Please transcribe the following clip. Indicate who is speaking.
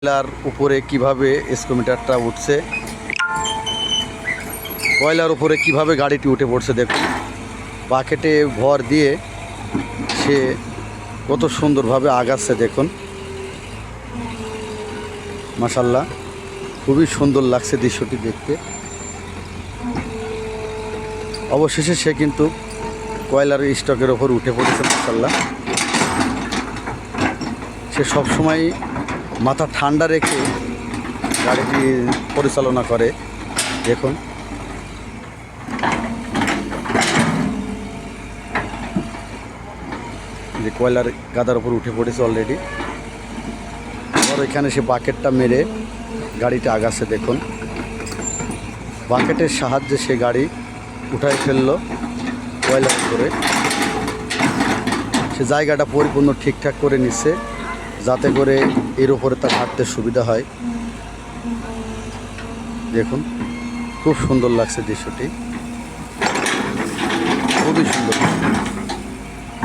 Speaker 1: কয়লার উপরে কিভাবে স্কুমিটারটা উঠছে, কয়লার উপরে কিভাবে গাড়িটি উঠে পড়ছে দেখুন। বাকেটে ভর দিয়ে সে কত সুন্দরভাবে আগাচ্ছে দেখুন। মাশাআল্লাহ, খুবই সুন্দর লাগছে দৃশ্যটি দেখতে। অবশেষে সে কিন্তু কয়লার স্টকের ওপর উঠে পড়েছে। মাশাআল্লাহ, সে সবসময় মাথা ঠান্ডা রেখে গাড়িটি পরিচালনা করে দেখুন। যে কয়লার গাদার উপর উঠে পড়েছে অলরেডি। আবার এখানে সে বাকেটটা মেরে গাড়িটা আগাচ্ছে দেখুন। বাকেটের সাহায্যে সে গাড়ি উঠায় ফেললো কয়লার উপরে। সে জায়গাটা পরিপূর্ণ ঠিকঠাক করে নিচ্ছে যাতে করে এর উপরে তার হাঁটতে সুবিধা হয়। দেখুন, খুব সুন্দর লাগছে দৃশ্যটি।